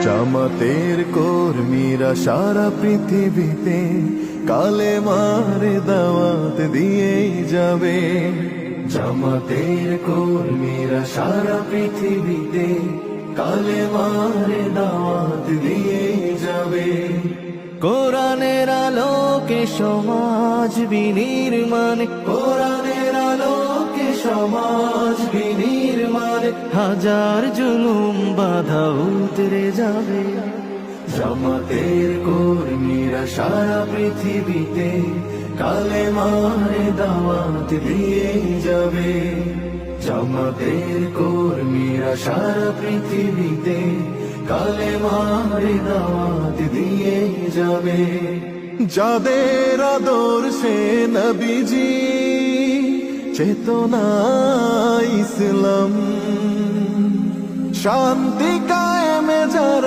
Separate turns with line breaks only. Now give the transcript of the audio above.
জামাতের কর্মীরা সারা পৃথিবীতে কালেমার দাওয়াত দিয়েই যাবে। জামাতের কর্মীরা সারা পৃথিবীতে কালেমার দাওয়াত দিয়েই যাবে। কোরআনের আলোকে সমাজ বিনির্মাণ, কোরআনের আলোকে সমাজ বিনির্মাণ, হাজার জুলুম বাধা উতরে যাবে। জামাতের কর্মীরা সারা পৃথিবীতে কালেমার দাওয়াত দিয়ে যাবে। জামাতের কর্মীরা সারা পৃথিবীতে কালেমার দাওয়াত দিয়ে যাবে। যাদের আদর্শে নবীজি চেতনা ইসলাম, শান্তি কায়েমে যারা